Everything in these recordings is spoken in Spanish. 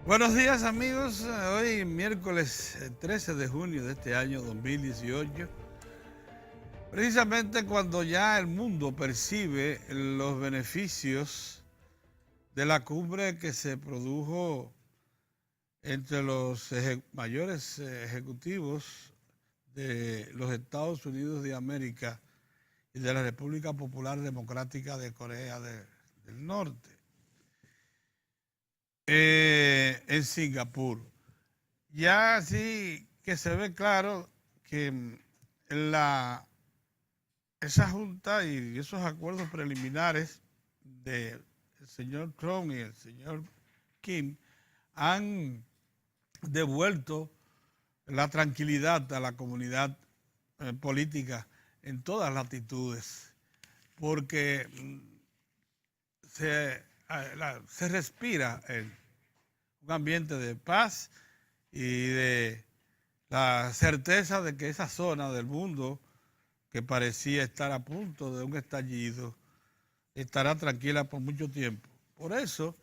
Buenos días amigos, hoy miércoles 13 de junio de este año 2018, precisamente cuando ya el mundo percibe los beneficios de la cumbre que se produjo entre los mayores ejecutivos de los Estados Unidos de América y de la República Popular Democrática de Corea del Norte, en Singapur. Ya sí que se ve claro que esa junta y esos acuerdos preliminares del señor Trump y el señor Kim han devuelto la tranquilidad a la comunidad política en todas latitudes, porque se respira un ambiente de paz y de la certeza de que esa zona del mundo que parecía estar a punto de un estallido estará tranquila por mucho tiempo. Por eso,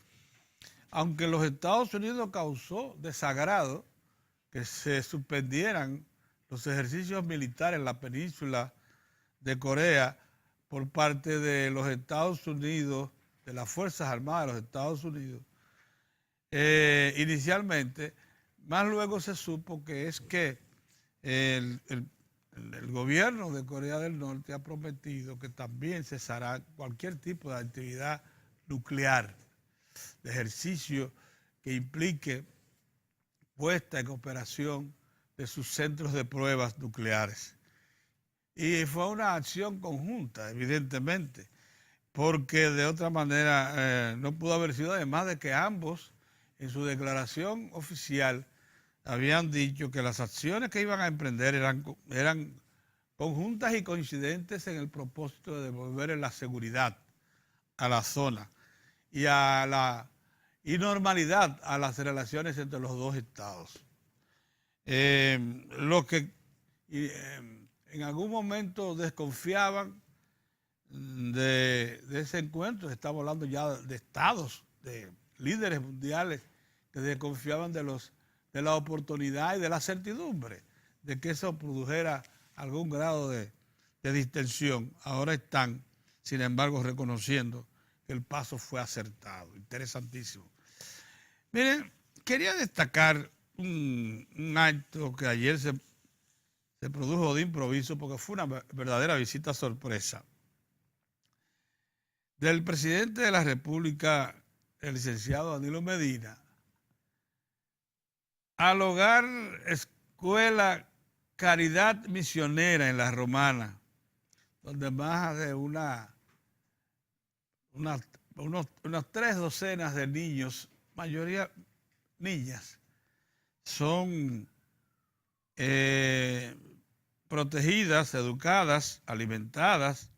aunque los Estados Unidos causó desagrado que se suspendieran los ejercicios militares en la península de Corea por parte de los Estados Unidos, de las Fuerzas Armadas de los Estados Unidos, inicialmente, más luego se supo que es que el gobierno de Corea del Norte ha prometido que también cesará cualquier tipo de actividad nuclear, de ejercicio que implique puesta en operación de sus centros de pruebas nucleares. Y fue una acción conjunta, evidentemente, porque de otra manera no pudo haber sido, además de que ambos en su declaración oficial habían dicho que las acciones que iban a emprender eran conjuntas y coincidentes en el propósito de devolver la seguridad a la zona y a la normalidad a las relaciones entre los dos estados. Los que en algún momento desconfiaban de ese encuentro, estamos hablando ya de estados, de líderes mundiales que desconfiaban de la oportunidad y de la certidumbre de que eso produjera algún grado de distensión. Ahora están, sin embargo, reconociendo que el paso fue acertado. Interesantísimo. Miren, quería destacar un acto que ayer se produjo de improviso porque fue una verdadera visita sorpresa del presidente de la República, el licenciado Danilo Medina, al hogar Escuela Caridad Misionera en La Romana, donde más de unas 3 docenas de niños, mayoría niñas, son protegidas, educadas, alimentadas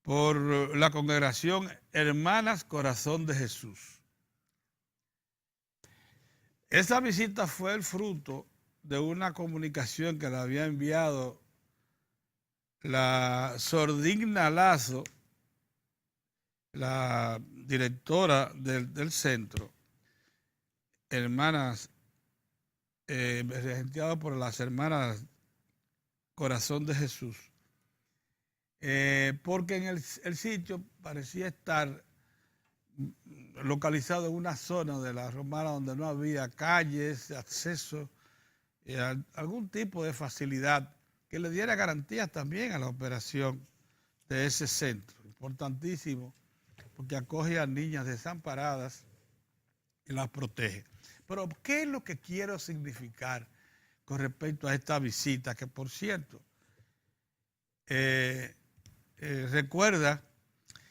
por la congregación Hermanas Corazón de Jesús. Esa visita fue el fruto de una comunicación que le había enviado la Sordigna Lazo, la directora del centro, hermanas, regenteado por las hermanas Corazón de Jesús, porque en el sitio parecía estar localizado en una zona de La Romana donde no había calles, acceso, algún tipo de facilidad que le diera garantías también a la operación de ese centro. Importantísimo, porque acoge a niñas desamparadas y las protege. Pero, ¿qué es lo que quiero significar con respecto a esta visita? Que, por cierto, recuerda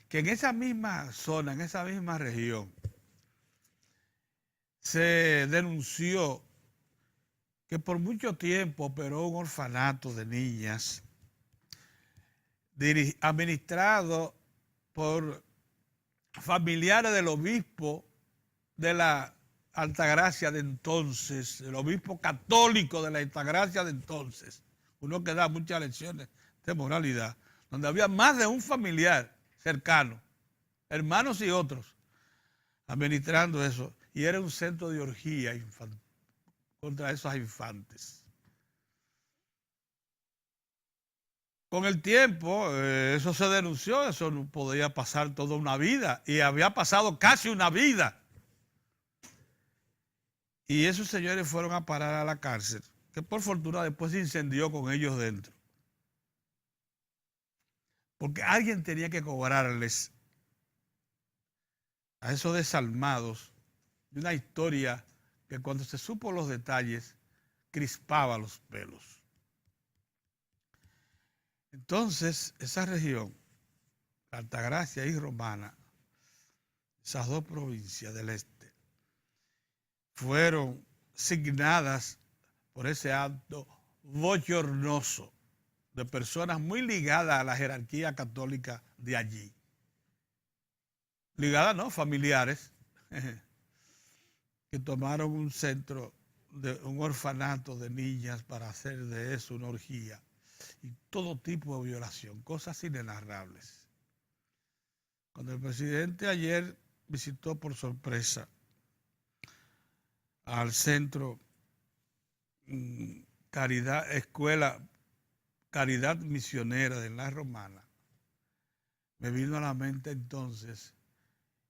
que en esa misma zona, en esa misma región, se denunció que por mucho tiempo operó un orfanato de niñas administrado por familiares del obispo de la Altagracia de entonces, el obispo católico de la Altagracia de entonces, uno que da muchas lecciones de moralidad, donde había más de un familiar cercano, hermanos y otros, administrando eso. y era un centro de orgía contra esos infantes. Con el tiempo, eso se denunció, eso no podía pasar toda una vida, y había pasado casi una vida. Y esos señores fueron a parar a la cárcel, que por fortuna después se incendió con ellos dentro. Porque alguien tenía que cobrarles a esos desalmados de una historia que cuando se supo los detalles, crispaba los pelos. Entonces, esa región, Altagracia y Romana, esas dos provincias del este, fueron signadas por ese acto bochornoso de personas muy ligadas a la jerarquía católica de allí. Ligadas, no, familiares, que tomaron un centro, un orfanato de niñas para hacer de eso una orgía y todo tipo de violación, cosas inenarrables. Cuando el presidente ayer visitó por sorpresa al centro escuela Caridad Misionera de la Romana, me vino a la mente entonces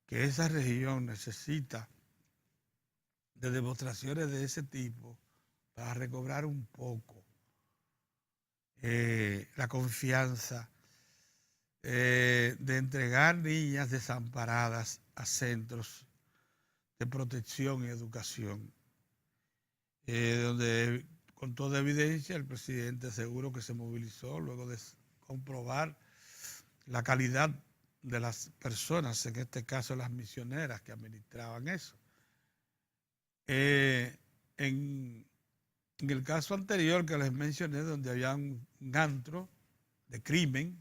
que esa región necesita de demostraciones de ese tipo para recobrar un poco la confianza de entregar niñas desamparadas a centros de protección y educación, donde con toda evidencia el presidente seguro que se movilizó luego de comprobar la calidad de las personas, en este caso las misioneras que administraban eso. En el caso anterior que les mencioné, donde había un antro de crimen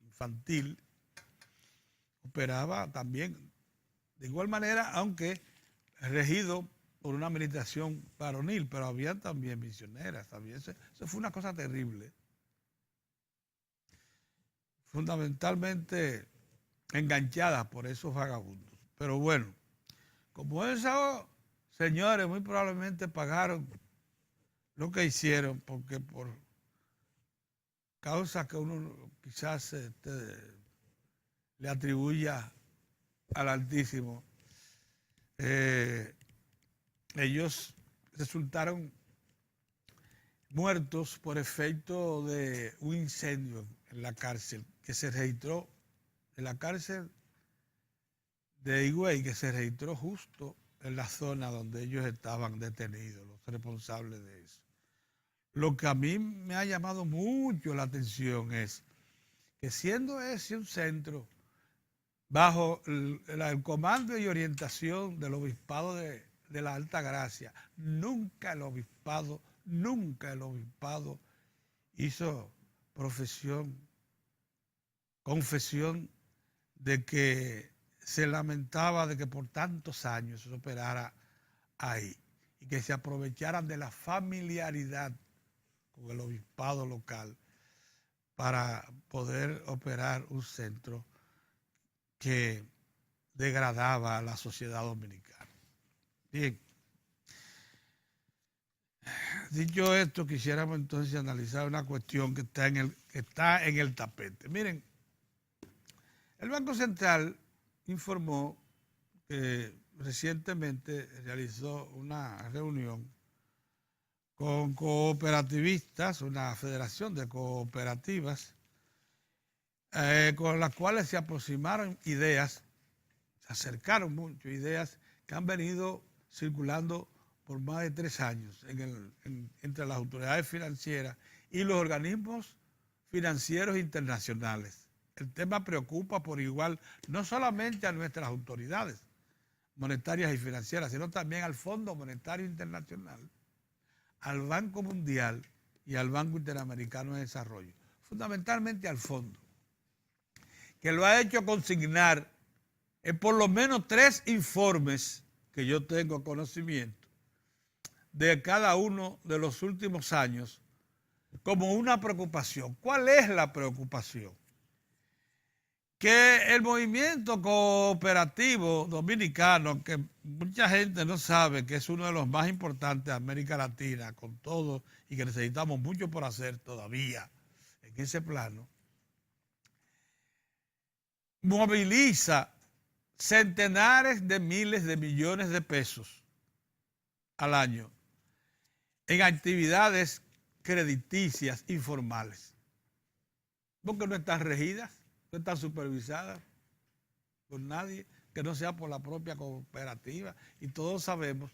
infantil, operaba también de igual manera, aunque regido por una administración varonil, pero había también misioneras, también. Eso fue una cosa terrible. Fundamentalmente enganchadas por esos vagabundos. Pero bueno, como esos señores muy probablemente pagaron lo que hicieron, porque por causas que uno quizás le atribuya al Altísimo, ellos resultaron muertos por efecto de un incendio en la cárcel que se registró, en la cárcel de Higüey, que se registró justo en la zona donde ellos estaban detenidos, los responsables de eso. Lo que a mí me ha llamado mucho la atención es que siendo ese un centro bajo el comando y orientación del obispado de la Altagracia, nunca el obispado hizo confesión de que se lamentaba de que por tantos años se operara ahí y que se aprovecharan de la familiaridad con el obispado local para poder operar un centro que degradaba a la sociedad dominicana. Bien, dicho esto, quisiéramos entonces analizar una cuestión que está en el tapete. Miren, el Banco Central informó que recientemente realizó una reunión con cooperativistas, una federación de cooperativas, con las cuales se aproximaron ideas, se acercaron mucho ideas que han venido circulando por más de 3 años entre las autoridades financieras y los organismos financieros internacionales. El tema preocupa por igual no solamente a nuestras autoridades monetarias y financieras, sino también al Fondo Monetario Internacional, al Banco Mundial y al Banco Interamericano de Desarrollo. Fundamentalmente al Fondo, que lo ha hecho consignar en por lo menos 3 informes que yo tengo conocimiento de cada uno de los últimos años como una preocupación. ¿Cuál es la preocupación? que el movimiento cooperativo dominicano, que mucha gente no sabe que es uno de los más importantes de América Latina, con todo, y que necesitamos mucho por hacer todavía en ese plano, moviliza centenares de miles de millones de pesos al año en actividades crediticias informales, porque no están regidas, no están supervisadas por nadie que no sea por la propia cooperativa, y todos sabemos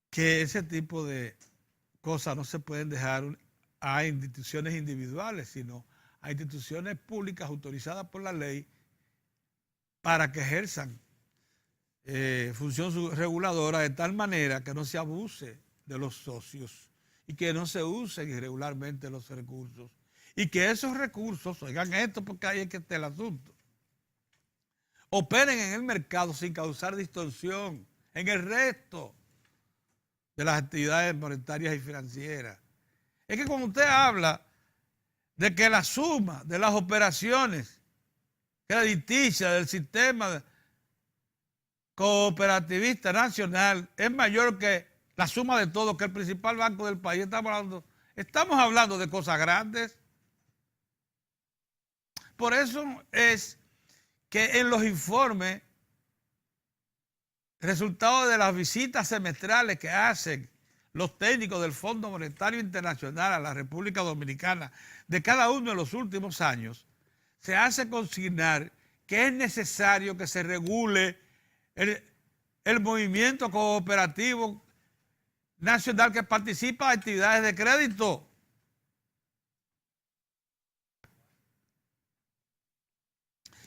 que ese tipo de cosas no se pueden dejar a instituciones individuales, sino a instituciones públicas autorizadas por la ley para que ejerzan función reguladora de tal manera que no se abuse de los socios y que no se usen irregularmente los recursos. Y que esos recursos, oigan esto porque ahí es que está el asunto, operen en el mercado sin causar distorsión en el resto de las actividades monetarias y financieras. Es que cuando usted habla de que la suma de las operaciones crediticias del sistema cooperativista nacional es mayor que la suma de todo, que el principal banco del país, estamos hablando de cosas grandes. Por eso es que en los informes, resultado de las visitas semestrales que hacen los técnicos del Fondo Monetario Internacional a la República Dominicana de cada uno de los últimos años, se hace consignar que es necesario que se regule el movimiento cooperativo nacional que participa en actividades de crédito.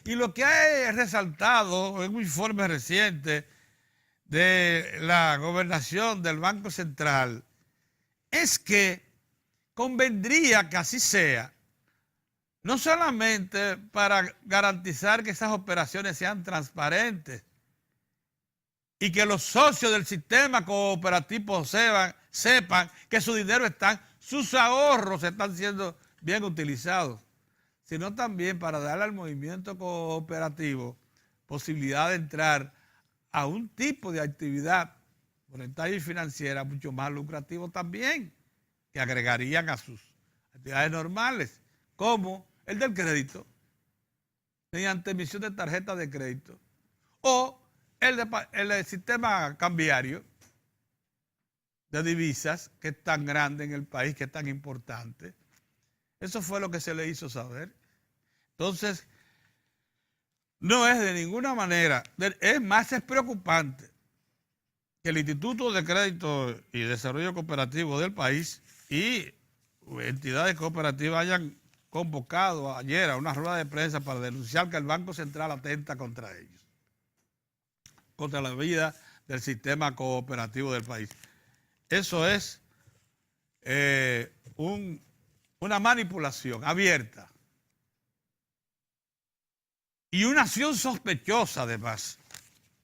Y lo que ha resaltado en un informe reciente de la gobernación del Banco Central es que convendría que así sea, no solamente para garantizar que esas operaciones sean transparentes y que los socios del sistema cooperativo sepan que su dinero sus ahorros están siendo bien utilizados, sino también para darle al movimiento cooperativo posibilidad de entrar a un tipo de actividad monetaria y financiera mucho más lucrativo también, que agregarían a sus actividades normales, como el del crédito, mediante emisión de tarjetas de crédito, o el sistema cambiario de divisas, que es tan grande en el país, que es tan importante. Eso fue lo que se le hizo saber. Entonces, no es de ninguna manera, es más, es preocupante que el Instituto de Crédito y Desarrollo Cooperativo del país y entidades cooperativas hayan convocado ayer a una rueda de prensa para denunciar que el Banco Central atenta contra ellos, contra la vida del sistema cooperativo del país. Eso es una manipulación abierta y una acción sospechosa, además.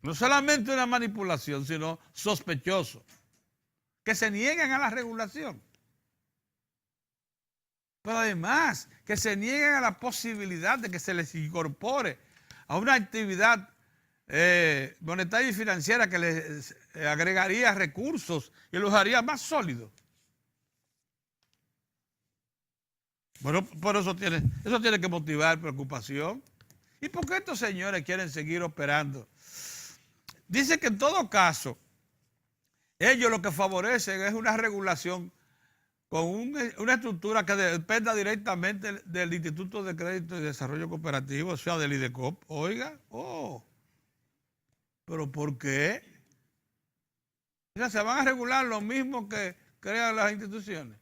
No solamente una manipulación, sino sospechoso. Que se nieguen a la regulación. Pero además, que se nieguen a la posibilidad de que se les incorpore a una actividad monetaria y financiera que les agregaría recursos y los haría más sólidos. Bueno, por eso tiene que motivar preocupación. ¿Y por qué estos señores quieren seguir operando? Dice que en todo caso, ellos lo que favorecen es una regulación con una estructura que dependa directamente del Instituto de Crédito y Desarrollo Cooperativo, o sea, del IDECOP. Oiga, ¿pero por qué? O sea, se van a regular lo mismo que crean las instituciones.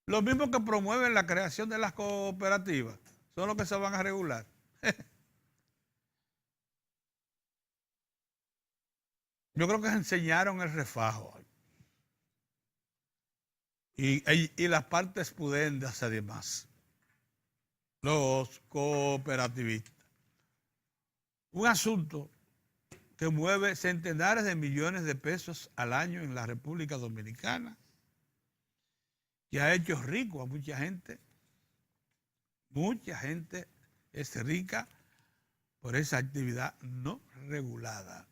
Los mismos que promueven la creación de las cooperativas son los que se van a regular. Yo creo que se enseñaron el refajo. Y las partes pudendas además. Los cooperativistas. Un asunto que mueve centenares de millones de pesos al año en la República Dominicana, que ha hecho rico a mucha gente, Mucha gente es rica por esa actividad no regulada.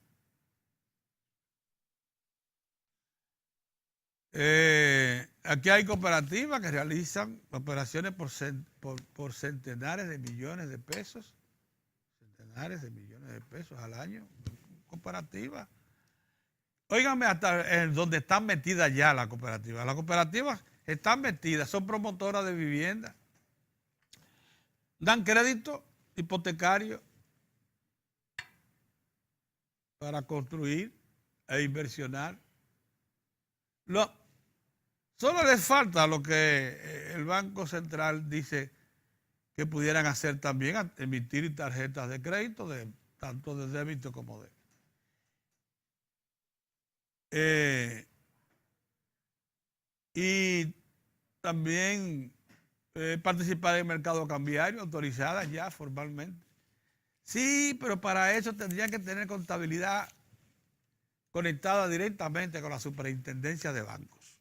Aquí hay cooperativas que realizan operaciones por centenares de millones de pesos. Centenares de millones de pesos al año. Cooperativas. Óigame hasta en donde están metidas ya las cooperativas. Las cooperativas están metidas, son promotoras de vivienda. Dan crédito hipotecario para construir e inversionar. Solo les falta lo que el Banco Central dice que pudieran hacer también, emitir tarjetas de crédito, tanto de débito como de... y también participar en el mercado cambiario, autorizada ya formalmente. Sí, pero para eso tendría que tener contabilidad conectada directamente con la superintendencia de bancos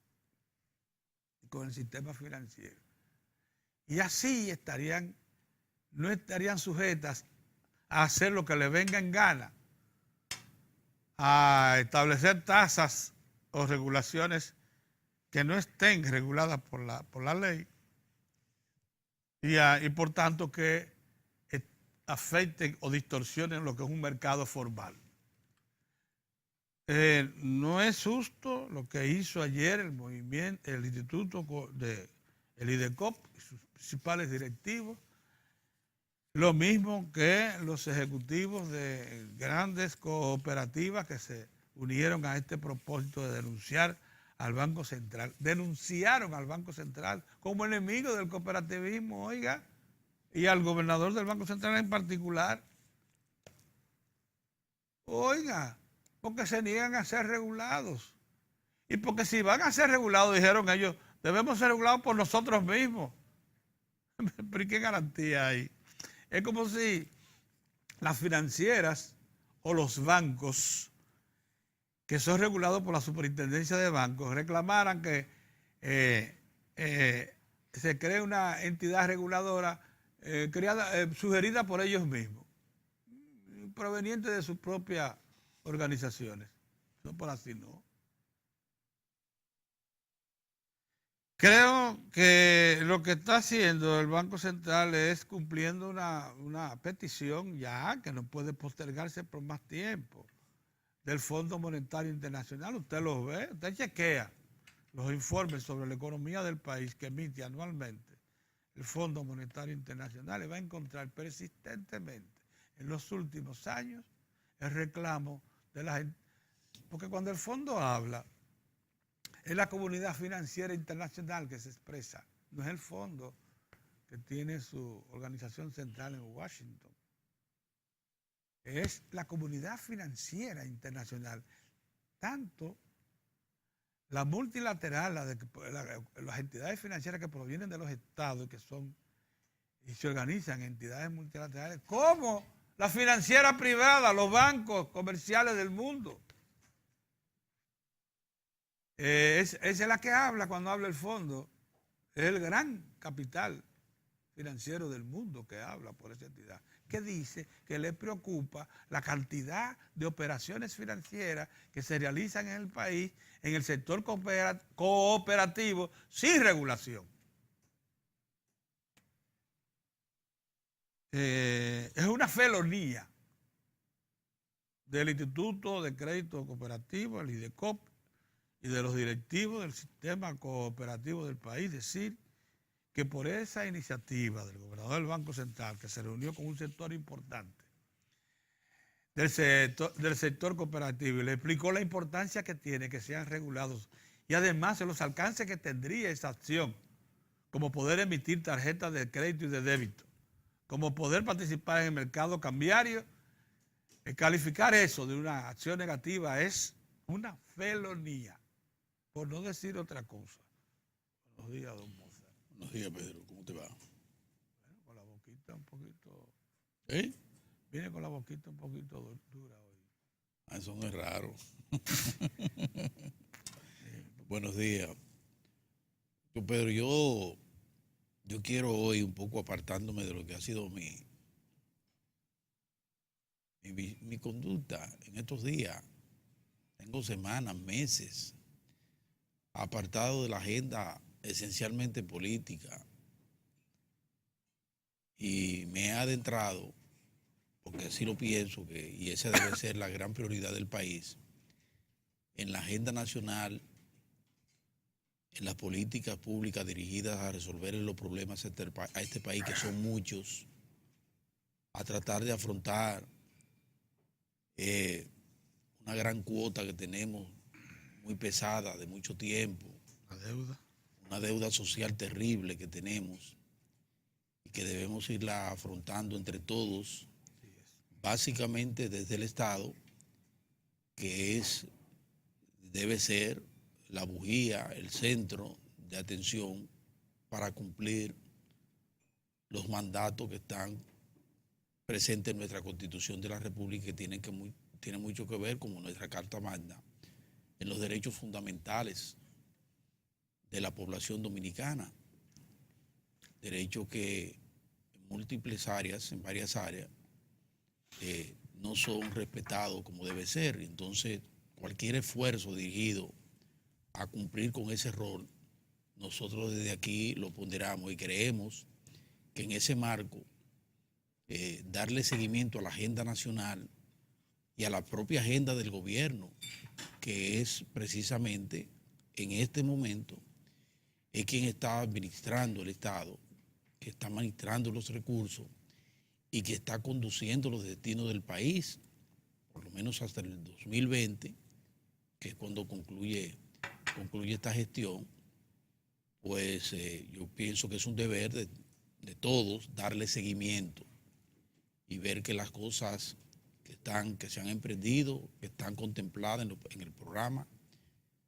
y con el sistema financiero. Y así no estarían sujetas a hacer lo que les venga en gana, a establecer tasas o regulaciones que no estén reguladas por la ley y por tanto que afecten o distorsionen lo que es un mercado formal. No es justo lo que hizo ayer el movimiento, el instituto el IDECOP y sus principales directivos, lo mismo que los ejecutivos de grandes cooperativas que se unieron a este propósito de denunciar al Banco Central. Denunciaron al Banco Central como enemigo del cooperativismo, oiga, y al gobernador del Banco Central en particular. Oiga, porque se niegan a ser regulados. Y porque si van a ser regulados, dijeron ellos, debemos ser regulados por nosotros mismos. ¿Pero qué garantía hay? Es como si las financieras o los bancos que son regulados por la superintendencia de bancos reclamaran que se cree una entidad reguladora sugerida por ellos mismos, proveniente de sus propias organizaciones. No por así, no. Creo que lo que está haciendo el Banco Central es cumpliendo una petición ya que no puede postergarse por más tiempo del Fondo Monetario Internacional. Usted lo ve, usted chequea los informes sobre la economía del país que emite anualmente el Fondo Monetario Internacional y va a encontrar persistentemente en los últimos años el reclamo de la gente. Porque cuando el fondo habla, es la comunidad financiera internacional que se expresa, no es el fondo que tiene su organización central en Washington. Es la comunidad financiera internacional, tanto la multilateral, las entidades financieras que provienen de los estados y se organizan en entidades multilaterales, como la financiera privada, los bancos comerciales del mundo. Esa es la que habla cuando habla el fondo. Es el gran capital financiero del mundo que habla por esa entidad, que dice que le preocupa la cantidad de operaciones financieras que se realizan en el país en el sector cooperativo sin regulación. Es una felonía del Instituto de Crédito Cooperativo, el IDECOP, y de los directivos del sistema cooperativo del país, decir que por esa iniciativa del gobernador del Banco Central, que se reunió con un sector importante del sector cooperativo y le explicó la importancia que tiene que sean regulados y además los alcances que tendría esa acción, como poder emitir tarjetas de crédito y de débito, como poder participar en el mercado cambiario. Calificar eso de una acción negativa es una felonía, por no decir otra cosa. Buenos días, don Mozart. Buenos días, Pedro. ¿Cómo te va? Bueno, con la boquita un poquito... ¿Eh? Viene con la boquita un poquito dura hoy. Eso no es raro. Buenos días. Pedro, Yo quiero hoy, un poco apartándome de lo que ha sido mi conducta en estos días, tengo semanas, meses, apartado de la agenda esencialmente política, y me he adentrado, porque así lo pienso, y esa debe ser la gran prioridad del país, en la agenda nacional, en las políticas públicas dirigidas a resolver los problemas a este país, que son muchos, a tratar de afrontar una gran cuota que tenemos, muy pesada, de mucho tiempo. La deuda. Una deuda social terrible que tenemos y que debemos irla afrontando entre todos, básicamente desde el Estado, que debe ser la bujía, el centro de atención para cumplir los mandatos que están presentes en nuestra Constitución de la República, que tienen mucho que ver, como nuestra Carta Magna, en los derechos fundamentales de la población dominicana. Derechos que en múltiples áreas, en varias áreas, no son respetados como debe ser. Entonces, cualquier esfuerzo dirigido a cumplir con ese rol, nosotros desde aquí lo ponderamos y creemos que en ese marco, darle seguimiento a la agenda nacional y a la propia agenda del gobierno, que es precisamente en este momento, es quien está administrando el Estado, que está administrando los recursos y que está conduciendo los destinos del país, por lo menos hasta el 2020, que es cuando concluye esta gestión. Pues yo pienso que es un deber de todos darle seguimiento y ver que las cosas que se han emprendido, que están contempladas en el programa,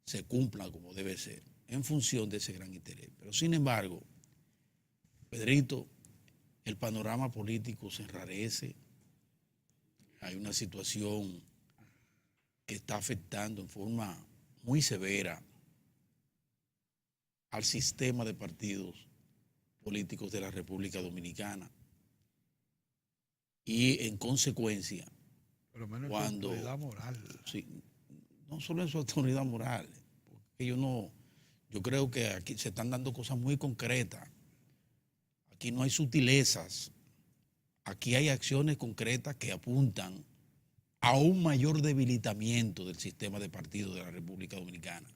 se cumplan como debe ser, en función de ese gran interés. Pero sin embargo, Pedrito, el panorama político se enrarece. Hay una situación que está afectando en forma muy severa al sistema de partidos políticos de la República Dominicana. Y en consecuencia, Por lo menos cuando... en su autoridad moral. Sí, no solo en su autoridad moral, porque yo creo que aquí se están dando cosas muy concretas. Aquí no hay sutilezas. Aquí hay acciones concretas que apuntan a un mayor debilitamiento del sistema de partidos de la República Dominicana,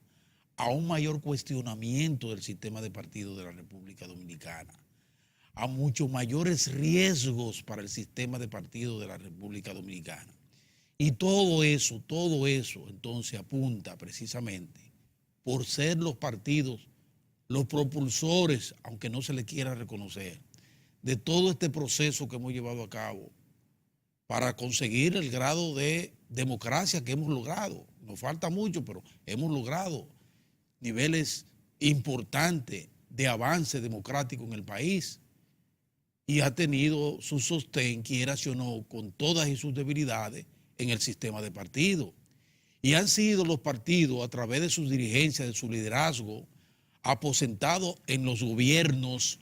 a un mayor cuestionamiento del sistema de partidos de la República Dominicana, a muchos mayores riesgos para el sistema de partidos de la República Dominicana. Y todo eso, entonces apunta precisamente por ser los partidos los propulsores, aunque no se le quiera reconocer, de todo este proceso que hemos llevado a cabo para conseguir el grado de democracia que hemos logrado. Nos falta mucho, pero hemos logrado niveles importantes de avance democrático en el país, y ha tenido su sostén, quiera o no, con todas sus debilidades en el sistema de partidos. Y han sido los partidos, a través de sus dirigencias, de su liderazgo, aposentados en los gobiernos,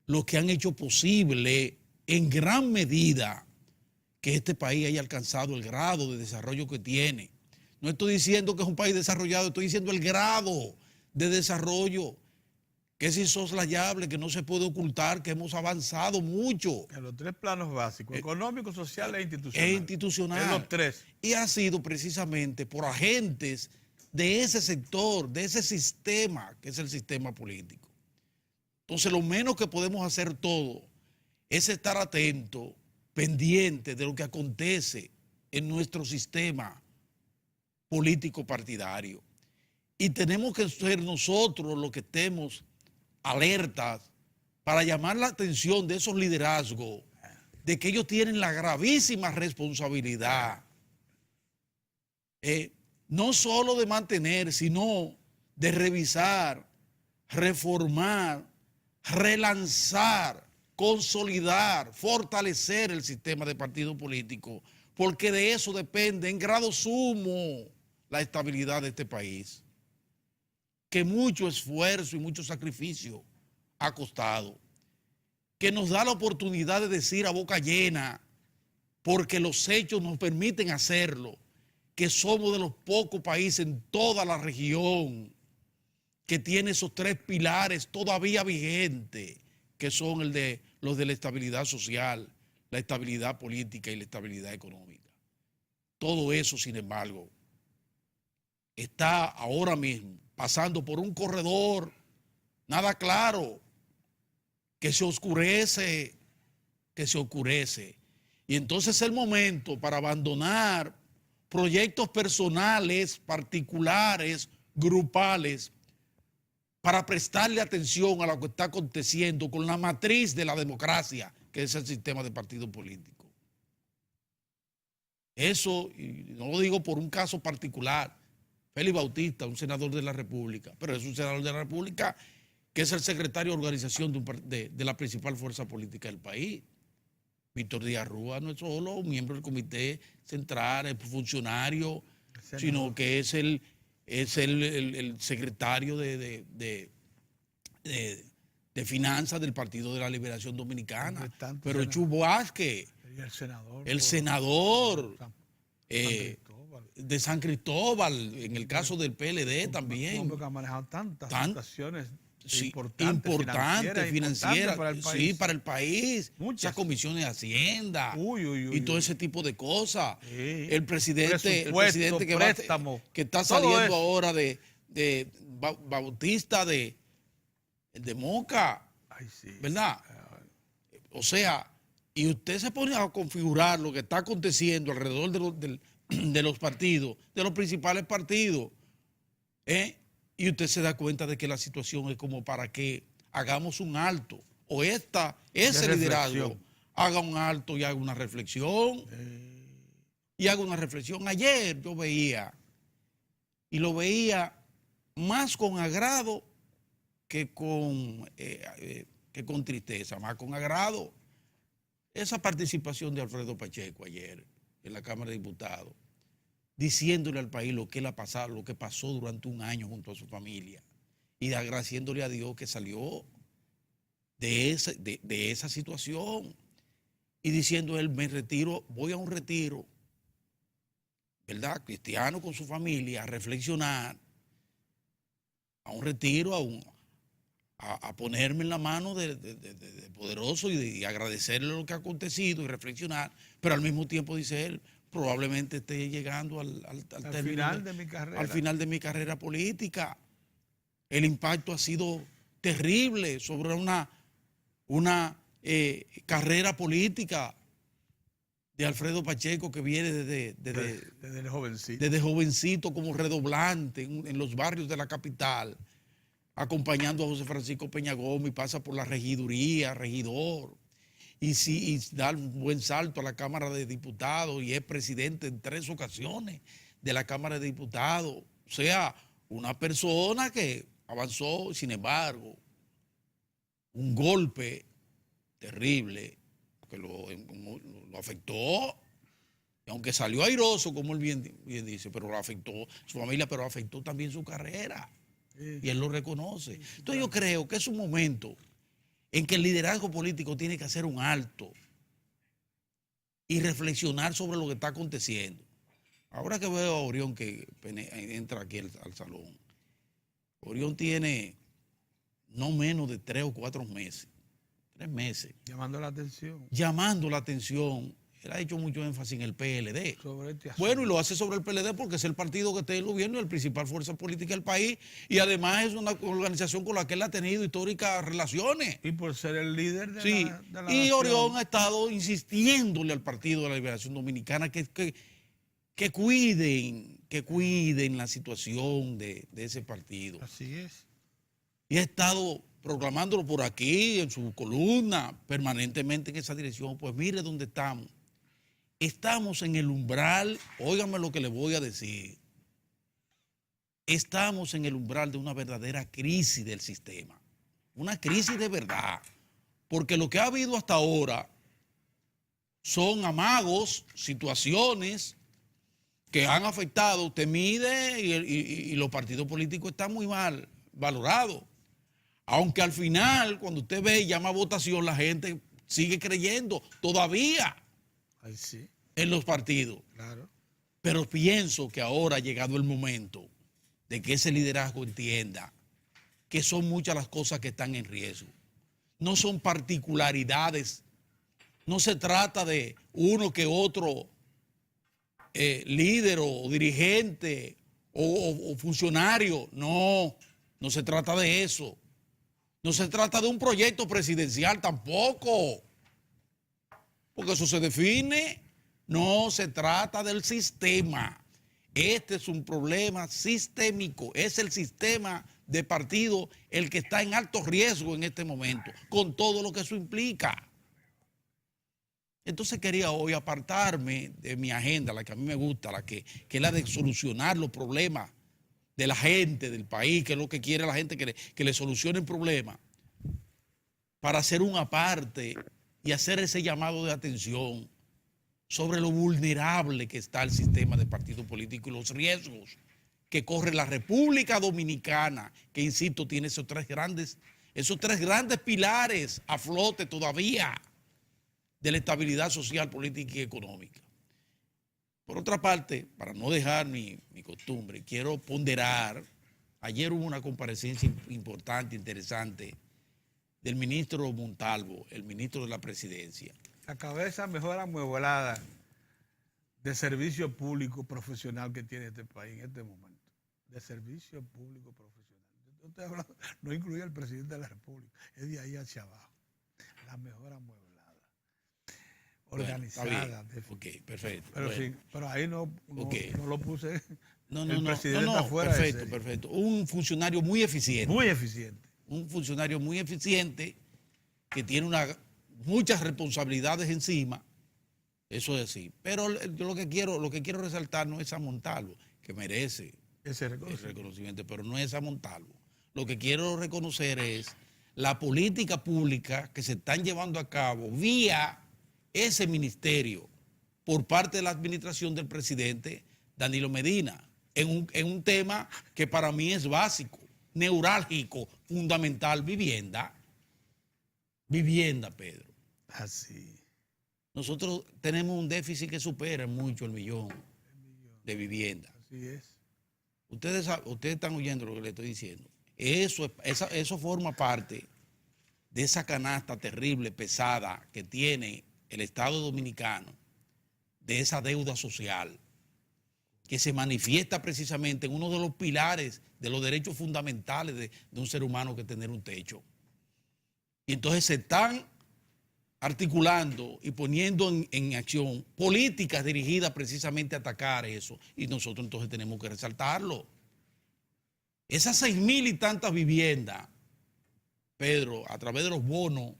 los que han hecho posible en gran medida que este país haya alcanzado el grado de desarrollo que tiene. No estoy diciendo que es un país desarrollado, estoy diciendo el grado de desarrollo, que es insoslayable, que no se puede ocultar, que hemos avanzado mucho. En los tres planos básicos, económico, social e institucional. Es institucional. En los tres. Y ha sido precisamente por agentes de ese sector, de ese sistema, que es el sistema político. Entonces, lo menos que podemos hacer todo es estar atentos, pendientes de lo que acontece en nuestro sistema político partidario. Y tenemos que ser nosotros los que estemos alertas para llamar la atención de esos liderazgos, de que ellos tienen la gravísima responsabilidad, no solo de mantener, sino de revisar, reformar, relanzar, consolidar, fortalecer el sistema de partido político, porque de eso depende en grado sumo la estabilidad de este país. Que mucho esfuerzo y mucho sacrificio ha costado, que nos da la oportunidad de decir a boca llena, porque los hechos nos permiten hacerlo, que somos de los pocos países en toda la región que tiene esos tres pilares todavía vigentes, que son los de la estabilidad social, la estabilidad política y la estabilidad económica. Todo eso, sin embargo, está ahora mismo pasando por un corredor nada claro, que se oscurece. Y entonces es el momento para abandonar proyectos personales, particulares, grupales, para prestarle atención a lo que está aconteciendo con la matriz de la democracia, que es el sistema de partido político. Eso, y no lo digo por un caso particular, Félix Bautista, un senador de la República, pero es un senador de la República que es el secretario de organización de la principal fuerza política del país. Víctor Díaz Rúa no es solo un miembro del comité central, es funcionario, sino que es el secretario de finanzas del Partido de la Liberación Dominicana. Pero Chubo Vázquez, el senador de San Cristóbal, en el caso del PLD también. Un hombre que ha manejado tantas situaciones importantes financieras para el país. Sí, para el país. Muchas comisiones de Hacienda y todo ese tipo de cosas. Sí. El presidente que está saliendo ahora de Bautista de Moca. Ay, sí. ¿Verdad? O sea, y usted se pone a configurar lo que está aconteciendo alrededor de los partidos, de los principales partidos, y usted se da cuenta de que la situación es como para que hagamos un alto, o ese liderazgo haga un alto y haga una reflexión. Ayer yo veía, y lo veía más con agrado que con tristeza, más con agrado, esa participación de Alfredo Pacheco ayer en la Cámara de Diputados, diciéndole al país lo que él ha pasado, lo que pasó durante un año junto a su familia, y agradeciéndole a Dios que salió de esa situación, y diciendo él, me retiro, voy a un retiro, ¿verdad?, cristiano con su familia, a reflexionar, a un retiro, a ponerme en la mano de poderoso y agradecerle lo que ha acontecido y reflexionar, pero al mismo tiempo, dice él, probablemente esté llegando al final de mi carrera política. El impacto ha sido terrible sobre una carrera política de Alfredo Pacheco, que viene desde jovencito como redoblante en los barrios de la capital, acompañando a José Francisco Peña Gómez, y pasa por la regiduría, regidor, y da un buen salto a la Cámara de Diputados, y es presidente en 3 ocasiones de la Cámara de Diputados. O sea, una persona que avanzó, sin embargo, un golpe terrible que lo afectó, y aunque salió airoso, como él bien dice, pero lo afectó su familia, pero afectó también su carrera, y él lo reconoce. Entonces yo creo que es un momento en que el liderazgo político tiene que hacer un alto y reflexionar sobre lo que está aconteciendo. Ahora que veo a Orión que entra aquí al salón, Orión tiene no menos de 3 o 4 meses, 3 meses. Llamando la atención. Él ha hecho mucho énfasis en el PLD. Bueno, y lo hace sobre el PLD porque es el partido que está en el gobierno y la principal fuerza política del país. Y además es una organización con la que él ha tenido históricas relaciones. Y por ser el líder de la y nación. Orión ha estado insistiéndole al Partido de la Liberación Dominicana que cuiden la situación de ese partido. Así es. Y ha estado proclamándolo por aquí, en su columna, permanentemente en esa dirección. Pues mire dónde estamos. Estamos en el umbral, óigame lo que le voy a decir, estamos en el umbral de una verdadera crisis del sistema, una crisis de verdad, porque lo que ha habido hasta ahora son amagos, situaciones que han afectado, usted mide y los partidos políticos están muy mal valorados. Aunque al final, cuando usted ve y llama a votación, la gente sigue creyendo todavía Ay, sí, en los partidos. claro. Pero pienso que ahora ha llegado el momento de que ese liderazgo entienda que son muchas las cosas que están en riesgo. No son particularidades. No se trata de uno que otro líder o dirigente o funcionario. No, no se trata de eso. No se trata de un proyecto presidencial tampoco. Porque eso se define. No se trata del sistema. Este es un problema sistémico. Es el sistema de partido el que está en alto riesgo en este momento, con todo lo que eso implica. Entonces quería hoy apartarme de mi agenda, la que a mí me gusta, que es la de solucionar los problemas de la gente, del país, que es lo que quiere la gente, que le solucionen problemas, para hacer una parte y hacer ese llamado de atención sobre lo vulnerable que está el sistema de partido político y los riesgos que corre la República Dominicana, que insisto, tiene esos tres grandes pilares a flote todavía de la estabilidad social, política y económica. Por otra parte, para no dejar mi costumbre, quiero ponderar, ayer hubo una comparecencia importante, interesante, del ministro Montalvo, el ministro de la Presidencia. La cabeza mejor amueblada de servicio público profesional que tiene este país en este momento. De servicio público profesional. Yo estoy hablando, no incluye al presidente de la República, es de ahí hacia abajo. La mejor amueblada. Organizada. Bueno, ok, perfecto. Pero bueno. sí, pero ahí no lo puse. No, el presidente afuera. Perfecto, perfecto. Un funcionario muy eficiente. Muy eficiente. Un funcionario muy eficiente que tiene muchas responsabilidades encima. Eso es así. Pero yo lo que quiero resaltar no es a Montalvo, que merece Ese el reconocimiento, pero no es a Montalvo. Lo que quiero reconocer es la política pública que se están llevando a cabo vía ese ministerio por parte de la administración del presidente Danilo Medina en un tema que para mí es básico, neurálgico, fundamental: vivienda. Vivienda, Pedro. Así. Nosotros tenemos un déficit que supera mucho el millón de viviendas. Así es. Ustedes están oyendo lo que les estoy diciendo. Eso forma parte de esa canasta terrible, pesada, que tiene el Estado dominicano, de esa deuda social, que se manifiesta precisamente en uno de los pilares de los derechos fundamentales de un ser humano, que es tener un techo. Y entonces se están articulando y poniendo en acción políticas dirigidas precisamente a atacar eso. Y nosotros entonces tenemos que resaltarlo. Esas 6,000 y tantas viviendas, Pedro, a través de los bonos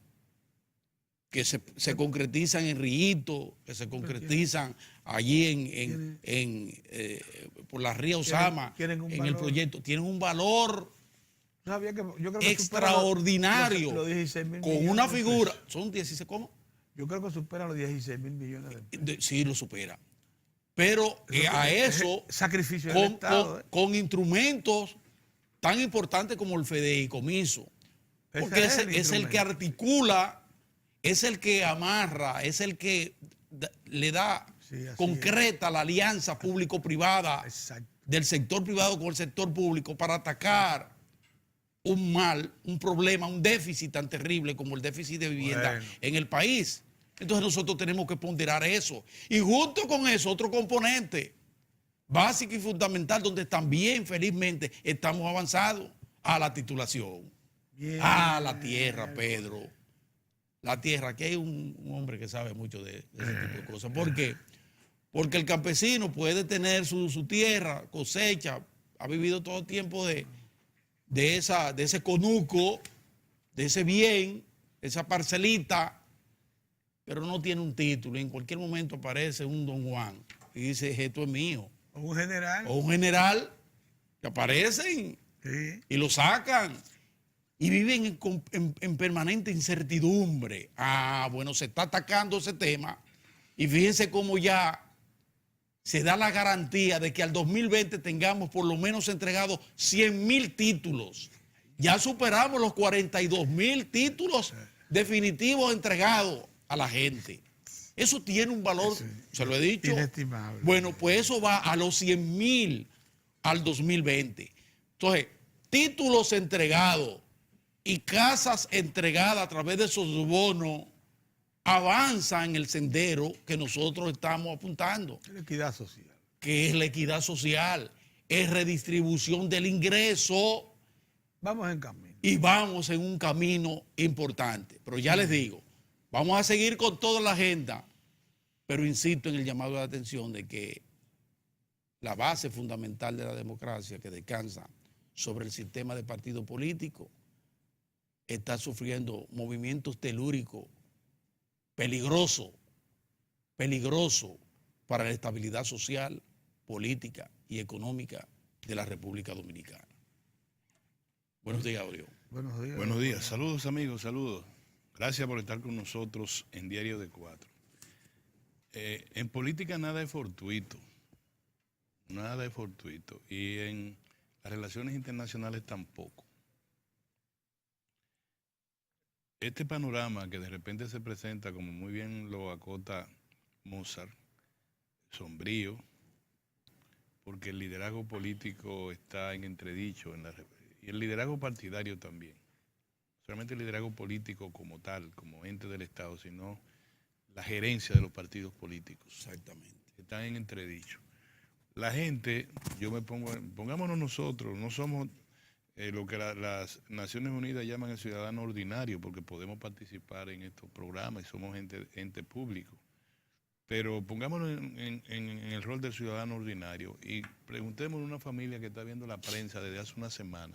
que se concretizan en Rillito, que se concretizan allí por la Ría Osama, en el proyecto, tienen un valor yo creo que extraordinario, los 16,000 con una figura. ¿Son 16 cómo? Yo creo que supera los 16,000 millones de pesos. Sí, lo supera. Pero a eso, sacrificio del Estado, con instrumentos tan importantes como el fideicomiso, porque es el que articula, es el que amarra, es el que le da, concreta la alianza público-privada del sector privado con el sector público para atacar un mal, un problema, un déficit tan terrible como el déficit de vivienda en el país. Entonces nosotros tenemos que ponderar eso. Y junto con eso, otro componente básico y fundamental, donde también felizmente estamos avanzados, a la titulación. A la tierra, Pedro. La tierra. Aquí hay un hombre que sabe mucho de ese tipo de cosas. ¿Por qué? Porque el campesino puede tener su tierra, cosecha, ha vivido todo el tiempo de ese conuco, de ese bien, esa parcelita, pero no tiene un título. Y en cualquier momento aparece un don Juan y dice: esto es mío. O un general. O un general, que aparecen y lo sacan y viven en permanente incertidumbre. Bueno, se está atacando ese tema y fíjense cómo ya se da la garantía de que al 2020 tengamos por lo menos entregados 100,000 títulos Ya superamos los 42,000 títulos definitivos entregados a la gente. Eso tiene un valor, se lo he dicho, inestimable. Bueno, pues eso va a los 100,000 al 2020. Entonces, títulos entregados y casas entregadas a través de esos bonos avanzan en el sendero que nosotros estamos apuntando. La equidad social. Que es la equidad social, es redistribución del ingreso. Vamos en camino. Y vamos en un camino importante. Pero ya les digo, vamos a seguir con toda la agenda, pero insisto en el llamado de atención de que la base fundamental de la democracia, que descansa sobre el sistema de partido político, está sufriendo movimientos telúricos peligrosos para la estabilidad social, política y económica de la República Dominicana. Buenos días, Orión. Buenos días. Buenos días. Saludos, amigos, saludos. Gracias por estar con nosotros en Diario de Cuatro. En política nada es fortuito. Nada es fortuito. Y en las relaciones internacionales tampoco. Este panorama que de repente se presenta, como muy bien lo acota Mozart, sombrío, porque el liderazgo político está en entredicho y el liderazgo partidario también. No solamente el liderazgo político como tal, como ente del Estado, sino la gerencia de los partidos políticos. Exactamente. Están en entredicho. La gente, pongámonos nosotros, no somos lo que las Naciones Unidas llaman el ciudadano ordinario, porque podemos participar en estos programas y somos ente público. Pero pongámonos en el rol del ciudadano ordinario y preguntémosle a una familia que está viendo la prensa desde hace una semana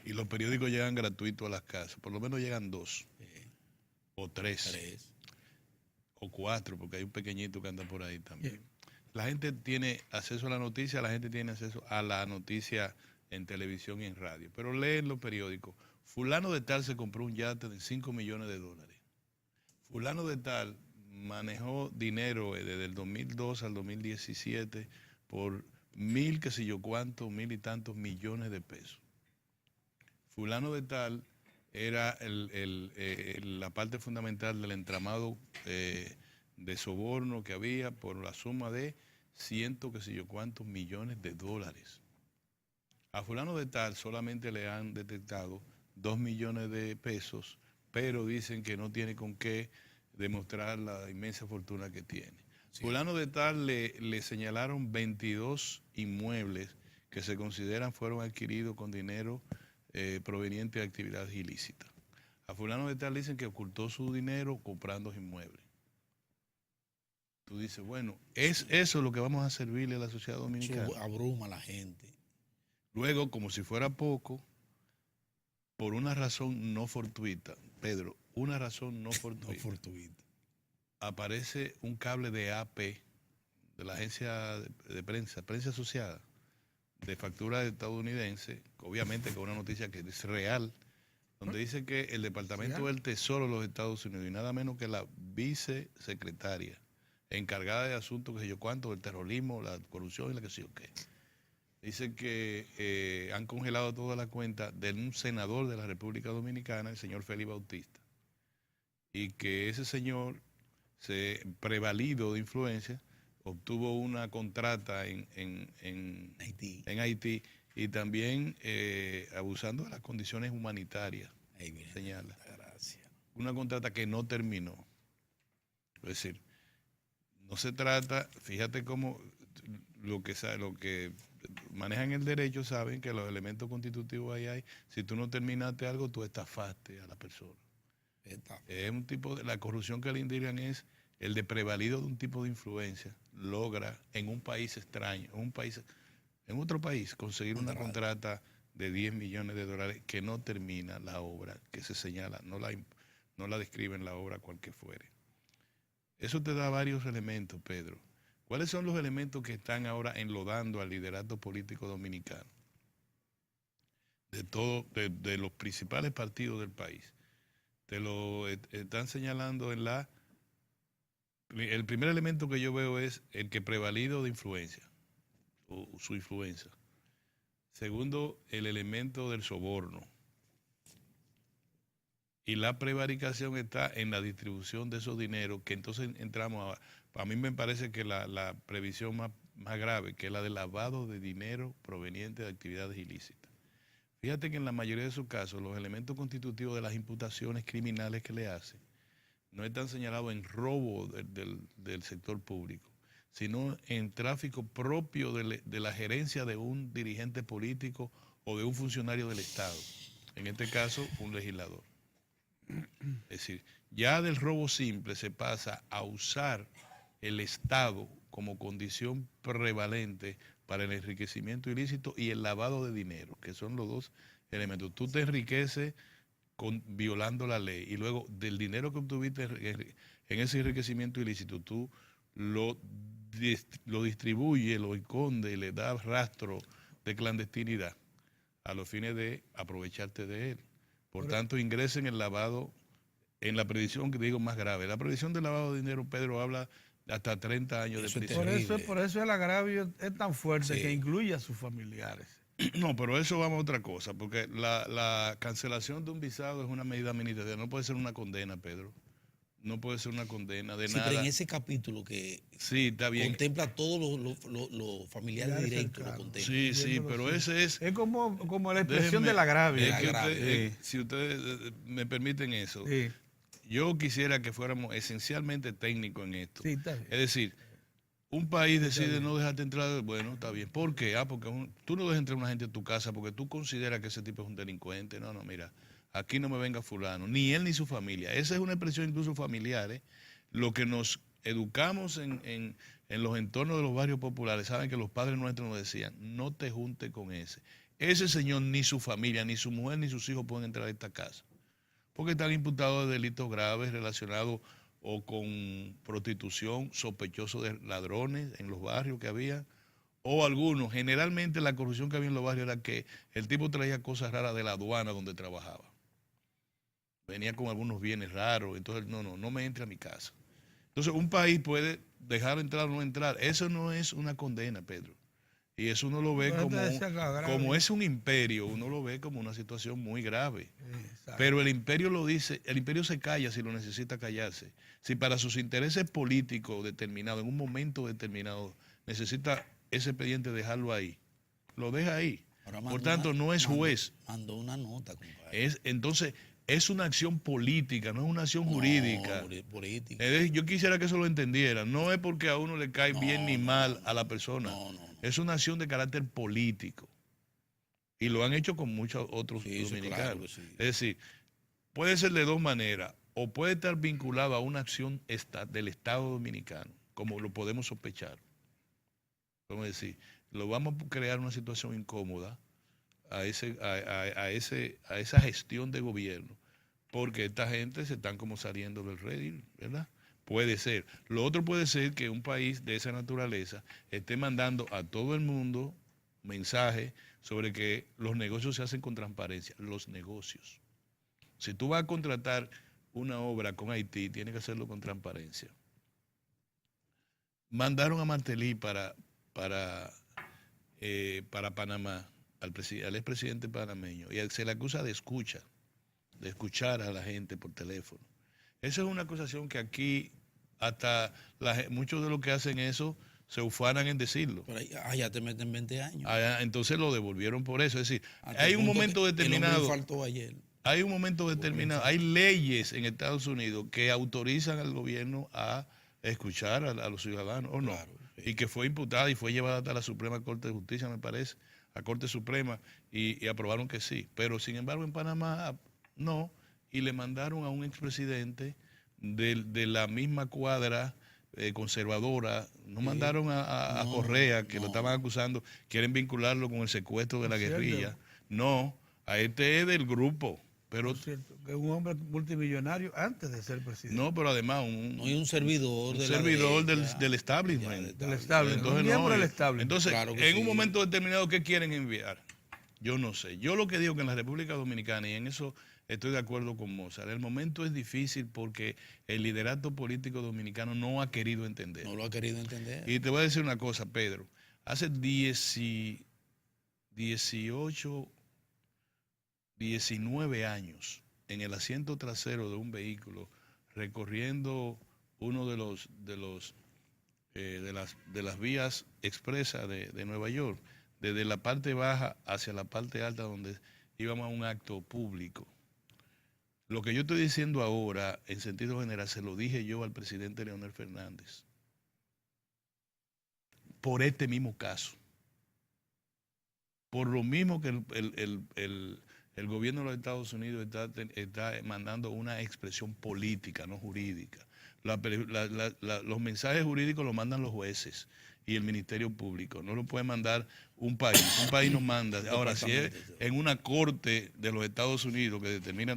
y los periódicos llegan gratuitos a las casas, por lo menos llegan 2 o 3 o 4, porque hay un pequeñito que anda por ahí también. La gente tiene acceso a la noticia, la gente tiene acceso a la noticia en televisión y en radio, pero leen los periódicos. Fulano de tal se compró un yate de $5 millones. Fulano de tal manejó dinero desde el 2002 al 2017 por qué sé yo cuántos, mil y tantos millones de pesos. Fulano de tal era la parte fundamental del entramado de soborno que había por la suma de qué sé yo cuántos millones de dólares. A fulano de tal solamente le han detectado 2 millones de pesos, pero dicen que no tiene con qué demostrar la inmensa fortuna que tiene. Sí. Fulano de tal le señalaron 22 inmuebles que se consideran fueron adquiridos con dinero proveniente de actividades ilícitas. A fulano de tal dicen que ocultó su dinero comprando inmuebles. Tú dices, bueno, ¿es eso lo que vamos a servirle a la sociedad dominicana? Eso abruma a la gente. Luego, como si fuera poco, por una razón no fortuita, Pedro, una razón no fortuita, aparece un cable de AP, de la agencia de prensa asociada, de factura estadounidense, obviamente con una noticia que es real, donde dice que el Departamento del Tesoro de los Estados Unidos, y nada menos que la vicesecretaria encargada de asuntos que sé yo cuánto, del terrorismo, la corrupción y la que sé yo qué, dice que han congelado toda la cuenta de un senador de la República Dominicana, el señor Félix Bautista, y que ese señor, prevalido de influencia, obtuvo una contrata en Haití y también abusando de las condiciones humanitarias, señala. Gracias. Una contrata que no terminó. Es decir, no se trata, fíjate cómo lo que manejan el derecho saben que los elementos constitutivos ahí hay. Si tú no terminaste algo, tú estafaste a la persona. Es un tipo de la corrupción que le indican es el de prevalido de un tipo de influencia logra en un país extraño, en otro país, conseguir una contrata de $10 millones que no termina la obra que se señala, no la describen la obra cual que fuere. Eso te da varios elementos, Pedro. ¿Cuáles son los elementos que están ahora enlodando al liderato político dominicano? De los principales partidos del país. Te lo están señalando el primer elemento que yo veo es el que prevalido de influencia, o su influencia. Segundo, el elemento del soborno. Y la prevaricación está en la distribución de esos dineros, que entonces entramos a mí me parece que la previsión más grave, que es la del lavado de dinero proveniente de actividades ilícitas. Fíjate que en la mayoría de sus casos los elementos constitutivos de las imputaciones criminales que le hacen no están señalados en robo del sector público, sino en tráfico propio de la gerencia de un dirigente político o de un funcionario del Estado, en este caso un legislador. Es decir, ya del robo simple se pasa a usar el Estado como condición prevalente para el enriquecimiento ilícito y el lavado de dinero, que son los dos elementos. Tú te enriqueces violando la ley y luego del dinero que obtuviste en ese enriquecimiento ilícito, tú lo distribuyes, lo escondes y le das rastro de clandestinidad a los fines de aprovecharte de él. Por tanto, ingresa en el lavado, en la previsión que digo más grave. La previsión del lavado de dinero, Pedro, habla de hasta 30 años de prisión. Por eso el agravio es tan fuerte que incluye a sus familiares. No, pero eso vamos a otra cosa, porque la cancelación de un visado es una medida administrativa, no puede ser una condena, Pedro. No puede ser una condena de nada. Pero en ese capítulo que está bien. Contempla a todos los familiares directos, lo contempla. Sí, pero ese es... Es como la expresión del agravio. Si ustedes me permiten eso, Sí. yo quisiera que fuéramos esencialmente técnicos en esto. Sí, está bien. Es decir, un país decide no dejarte entrar, bueno, está bien. ¿Por qué? Porque tú no dejas entrar a una gente a tu casa porque tú consideras que ese tipo es un delincuente. No, mira, aquí no me venga fulano, ni él ni su familia. Esa es una expresión incluso familiar, ¿eh? Lo que nos educamos en los entornos de los barrios populares, saben que los padres nuestros nos decían, no te juntes con ese. Ese señor, ni su familia, ni su mujer, ni sus hijos pueden entrar a esta casa, porque están imputados de delitos graves relacionados o con prostitución, sospechosos de ladrones en los barrios que había, o algunos. Generalmente la corrupción que había en los barrios era que el tipo traía cosas raras de la aduana donde trabajaba. Venía con algunos bienes raros, entonces no me entre a mi casa. Entonces un país puede dejar entrar o no entrar. Eso no es una condena, Pedro. Y eso uno lo ve como es un imperio, uno lo ve como una situación muy grave. Exacto. Pero el imperio lo dice, el imperio se calla si lo necesita callarse. Si para sus intereses políticos determinados, en un momento determinado, necesita ese expediente dejarlo ahí, lo deja ahí. Por tanto, no es juez. Mandó una nota, compadre. Entonces, es una acción política, no es una acción jurídica. Política. Yo quisiera que eso lo entendieran. No es porque a uno le cae bien ni mal a la persona. Es una acción de carácter político. Y lo han hecho con muchos otros dominicanos. Claro, sí. Es decir, puede ser de dos maneras. O puede estar vinculado a una acción del Estado Dominicano, como lo podemos sospechar. Vamos a decir, lo vamos a crear una situación incómoda a esa gestión de gobierno, porque esta gente se están como saliendo del redil, ¿verdad? Puede ser. Lo otro puede ser que un país de esa naturaleza esté mandando a todo el mundo mensajes sobre que los negocios se hacen con transparencia. Los negocios. Si tú vas a contratar una obra con Haití, tienes que hacerlo con transparencia. Mandaron a Martelly para Panamá al expresidente panameño y se le acusa de escuchar a la gente por teléfono. Esa es una acusación que aquí hasta muchos de los que hacen eso se ufanan en decirlo. Pero ya te meten 20 años. Entonces lo devolvieron por eso. Es decir, hay un momento determinado. Faltó ayer. Hay un momento determinado. Hay leyes en Estados Unidos que autorizan al gobierno a escuchar a los ciudadanos, ¿o no? Claro, sí. Y que fue imputada y fue llevada hasta la Suprema Corte de Justicia, me parece, a Corte Suprema, y aprobaron que sí. Pero sin embargo en Panamá no, y le mandaron a un expresidente de la misma cuadra conservadora, no mandaron a Correa, que lo estaban acusando, quieren vincularlo con el secuestro de la guerrilla. No, a este es del grupo. Pero es cierto, que es un hombre multimillonario antes de ser presidente. No, pero además un servidor del establishment. Del establishment. Un miembro del establishment. Entonces, claro en un momento determinado, ¿qué quieren enviar? Yo no sé. Yo lo que digo que en la República Dominicana, y en eso estoy de acuerdo con Mozart, el momento es difícil porque el liderato político dominicano no ha querido entender. No lo ha querido entender. Y te voy a decir una cosa, Pedro. Hace 18 18, 19 años en el asiento trasero de un vehículo recorriendo uno de las vías expresas de Nueva York, desde la parte baja hacia la parte alta donde íbamos a un acto público. Lo que yo estoy diciendo ahora, en sentido general, se lo dije yo al presidente Leonel Fernández, por este mismo caso. Por lo mismo que el gobierno de los Estados Unidos está mandando una expresión política, no jurídica. Los mensajes jurídicos los mandan los jueces y el Ministerio Público. No lo puede mandar un país. Un país nos manda. Ahora, si es en una corte de los Estados Unidos que determina...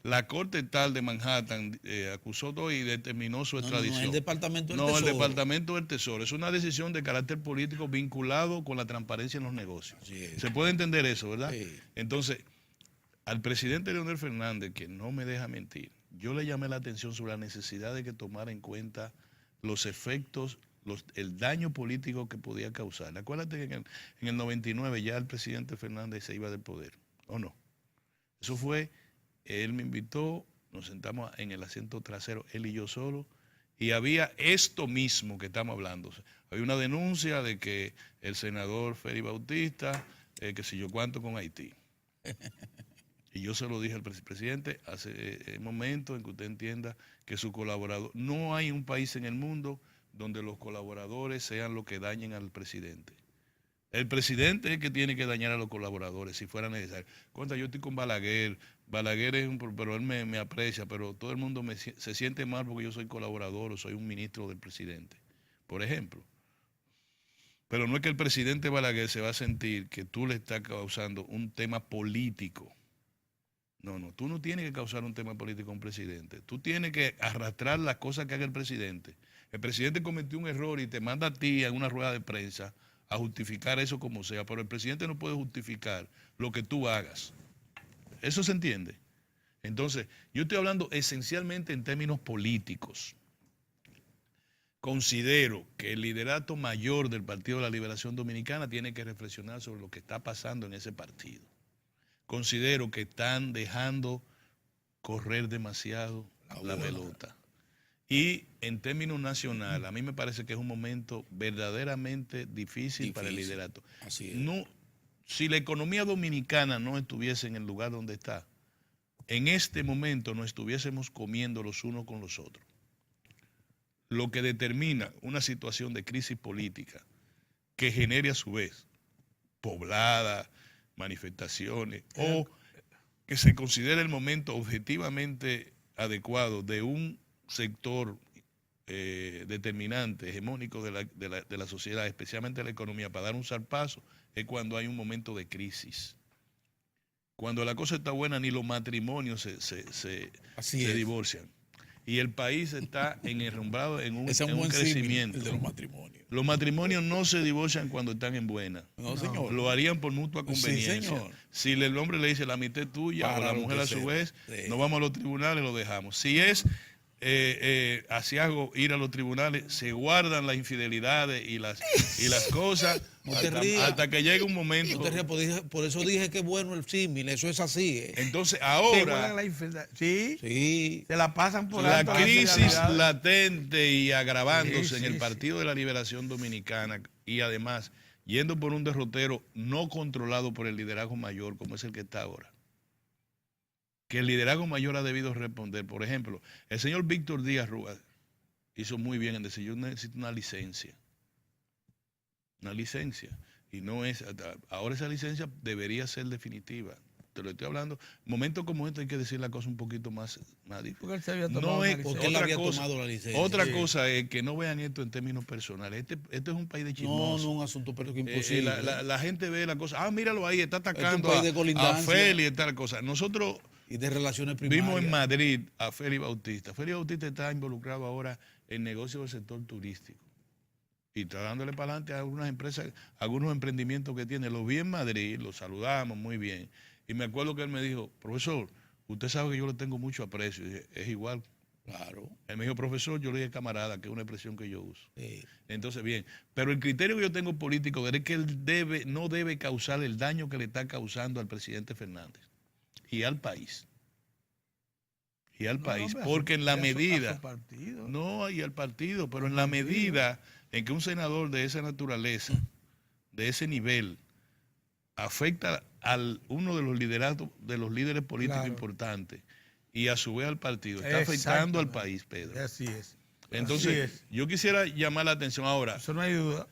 La corte tal de Manhattan acusó todo y determinó su extradición. No, el Departamento del Tesoro. No, el Departamento del Tesoro. Es una decisión de carácter político vinculado con la transparencia en los negocios. Se puede entender eso, ¿verdad? Sí. Entonces, al presidente Leonel Fernández, que no me deja mentir, yo le llamé la atención sobre la necesidad de que tomara en cuenta los efectos, el daño político que podía causar. Acuérdate que en el 99 ya el presidente Fernández se iba del poder, ¿o no? Eso fue, él me invitó, nos sentamos en el asiento trasero, él y yo solo, y había esto mismo que estamos hablando. Había una denuncia de que el senador Félix Bautista, que si yo cuánto con Haití. Y yo se lo dije al presidente hace un momento en que usted entienda que su colaborador, no hay un país en el mundo donde los colaboradores sean los que dañen al presidente. El presidente es el que tiene que dañar a los colaboradores si fuera necesario. Cuenta, yo estoy con Balaguer, Balaguer es pero él me aprecia, pero todo el mundo se siente mal porque yo soy colaborador o soy un ministro del presidente, por ejemplo. Pero no es que el presidente Balaguer se va a sentir que tú le estás causando un tema político. No, tú no tienes que causar un tema político a un presidente. Tú tienes que arrastrar las cosas que haga el presidente. El presidente cometió un error y te manda a ti en una rueda de prensa a justificar eso como sea, pero el presidente no puede justificar lo que tú hagas. ¿Eso se entiende? Entonces, yo estoy hablando esencialmente en términos políticos. Considero que el liderato mayor del Partido de la Liberación Dominicana tiene que reflexionar sobre lo que está pasando en ese partido. Considero que están dejando correr demasiado la pelota. Y en términos nacionales, a mí me parece que es un momento verdaderamente difícil para el liderato. Así es. No, si la economía dominicana no estuviese en el lugar donde está, en este momento no estuviésemos comiendo los unos con los otros. Lo que determina una situación de crisis política que genere a su vez poblada, manifestaciones, o que se considere el momento objetivamente adecuado de un sector determinante, hegemónico de la sociedad, especialmente de la economía, para dar un zarpazo, es cuando hay un momento de crisis. Cuando la cosa está buena, ni los matrimonios se divorcian. Y el país está enherrumbrado en un crecimiento. El de los matrimonios. Los matrimonios no se divorcian cuando están en buena. No, señor. Lo harían por mutua conveniencia. Sí, señor. Si el hombre le dice la mitad es tuya, o la mujer a su vez, nos vamos a los tribunales y lo dejamos. Si es asiago ir a los tribunales, se guardan las infidelidades y las cosas hasta que llegue un momento. No te rías, por eso dije que es bueno el símil, eso es así. Entonces ahora sí, se la pasan por la alto crisis latente y agravándose en el Partido de la Liberación Dominicana, y además yendo por un derrotero no controlado por el liderazgo mayor como es el que está ahora. Que el liderazgo mayor ha debido responder. Por ejemplo, el señor Víctor Díaz Rúa hizo muy bien en decir, yo necesito una licencia. Una licencia. Y no es, ahora esa licencia debería ser definitiva. Te lo estoy hablando. En momentos como este hay que decir la cosa un poquito más difícil. Porque él se había tomado no es, porque él había tomado la licencia. Otra cosa es que no vean esto en términos personales. Este es un país de chismosos. No, un asunto pero imposible. La gente ve la cosa, míralo ahí, está atacando a Félix y tal cosa. Nosotros y de relaciones primarias. Vimos en Madrid a Félix Bautista. Félix Bautista está involucrado ahora en negocios del sector turístico. Y está dándole para adelante a algunas empresas, algunos emprendimientos que tiene. Lo vi en Madrid, lo saludamos muy bien. Y me acuerdo que él me dijo, profesor, usted sabe que yo le tengo mucho aprecio. Y dije, es igual Claro. Él me dijo, profesor, yo le dije camarada, que es una expresión que yo uso. Sí. Entonces, bien, pero el criterio que yo tengo político es que él no debe causar el daño que le está causando al presidente Fernández y al país. Y al país, porque en la medida, no, y al partido, pero en la medida en que un senador de esa naturaleza, de ese nivel, afecta a uno de los lideratos, de los líderes políticos importantes, y a su vez al partido, está afectando al país, Pedro. Así es. Entonces, yo quisiera llamar la atención ahora. Eso no hay duda.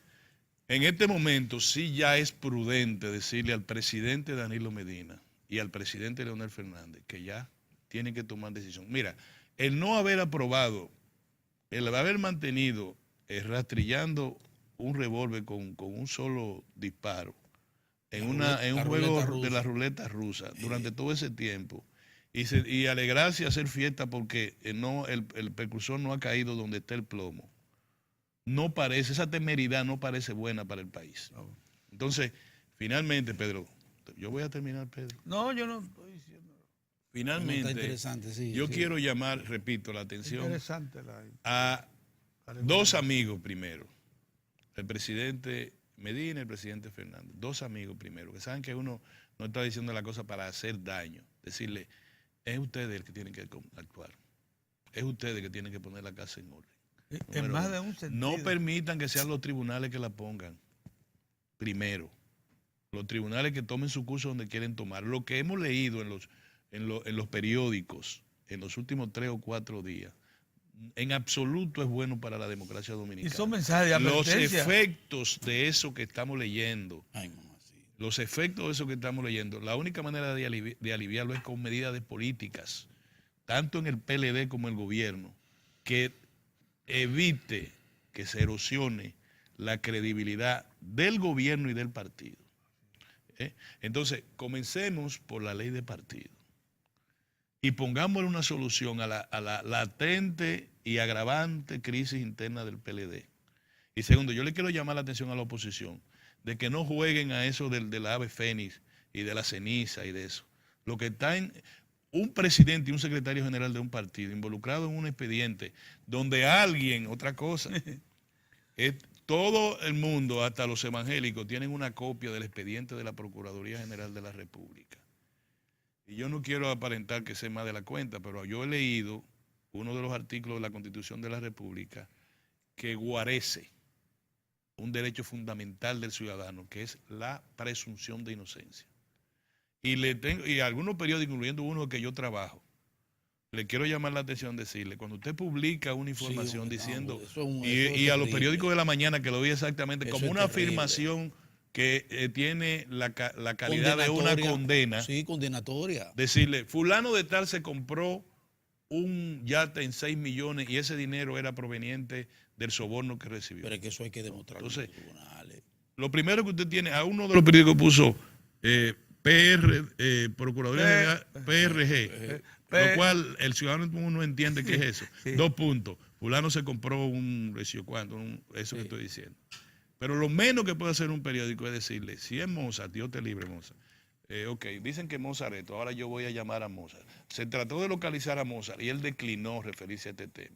En este momento sí ya es prudente decirle al presidente Danilo Medina y al presidente Leonel Fernández que ya tienen que tomar decisión. Mira, el no haber aprobado, el haber mantenido rastrillando un revólver con un solo disparo en un juego de la ruleta rusa durante todo ese tiempo y alegrarse y hacer fiesta porque el precursor no ha caído donde está el plomo. No parece, esa temeridad no parece buena para el país. Entonces, finalmente, Pedro, yo voy a terminar, Pedro. No, yo no estoy diciendo. Finalmente, sí, yo quiero llamar, repito, la atención a la dos amigos primero, el presidente Medina y el presidente Fernández, dos amigos primero, que saben que uno no está diciendo la cosa para hacer daño, decirle, es ustedes el que tienen que actuar, es ustedes que tienen que poner la casa en orden. En más de un sentido. No permitan que sean los tribunales que la pongan. Primero, los tribunales que tomen su curso donde quieren tomar. Lo que hemos leído en los periódicos en los últimos 3 o 4 días, en absoluto es bueno para la democracia dominicana. Y son mensajes de advertencia. Los efectos de eso que estamos leyendo, los efectos de eso que estamos leyendo, la única manera de aliviarlo es con medidas de políticas, tanto en el PLD como en el gobierno, que evite que se erosione la credibilidad del gobierno y del partido. Entonces, comencemos por la ley de partido y pongámosle una solución a la latente y agravante crisis interna del PLD. Y segundo, yo le quiero llamar la atención a la oposición de que no jueguen a eso del ave fénix y de la ceniza y de eso. Lo que está en un presidente y un secretario general de un partido involucrado en un expediente donde alguien, otra cosa, todo el mundo, hasta los evangélicos, tienen una copia del expediente de la Procuraduría General de la República. Y yo no quiero aparentar que sé más de la cuenta, pero yo he leído uno de los artículos de la Constitución de la República que guarece un derecho fundamental del ciudadano, que es la presunción de inocencia. Y algunos periódicos, incluyendo uno que yo trabajo, le quiero llamar la atención, decirle, cuando usted publica una información diciendo, y a los periódicos de la mañana, que lo vi exactamente, como una afirmación que tiene la calidad de una condena. Sí, condenatoria. Decirle, fulano de tal se compró un yate en 6 millones y ese dinero era proveniente del soborno que recibió. Pero es que eso hay que demostrarlo. Entonces, en los tribunales. Lo primero que usted tiene, a uno de los periódicos puso Procuraduría PRG, lo cual el ciudadano no entiende qué es eso. Sí. 2 puntos. Fulano se compró un eso que estoy diciendo. Pero lo menos que puede hacer un periódico es decirle, si es Mozart, Dios te libre, Mozart. Ok, dicen que Mozart esto, ahora yo voy a llamar a Mozart. Se trató de localizar a Mozart y él declinó referirse a este tema.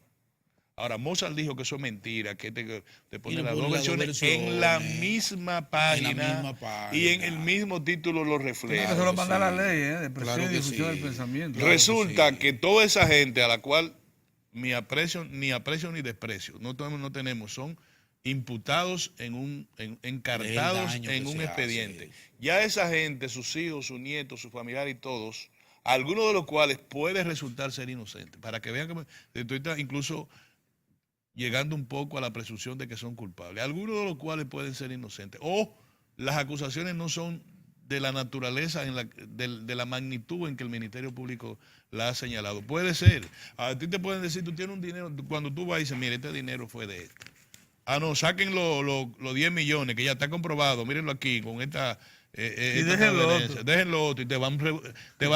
Ahora, Mozart dijo que eso es mentira, que te pone las dos versiones en la misma página y en el mismo título lo refleja. Claro, eso lo manda la ley, de presión y difusión del pensamiento. Resulta que toda esa gente a la cual ni aprecio ni desprecio, no tenemos, son imputados encartados en un expediente. Ya esa gente, sus hijos, sus nietos, sus familiares y todos, algunos de los cuales puede resultar ser inocentes, para que vean que estoy incluso llegando un poco a la presunción de que son culpables, algunos de los cuales pueden ser inocentes, o las acusaciones no son de la naturaleza, de la magnitud en que el Ministerio Público la ha señalado. Puede ser, a ti te pueden decir, tú tienes un dinero, cuando tú vas y dices, mire, este dinero fue de esto. Ah, no, saquen los 10 millones, que ya está comprobado, mírenlo aquí, con esta... déjenlo otro y te van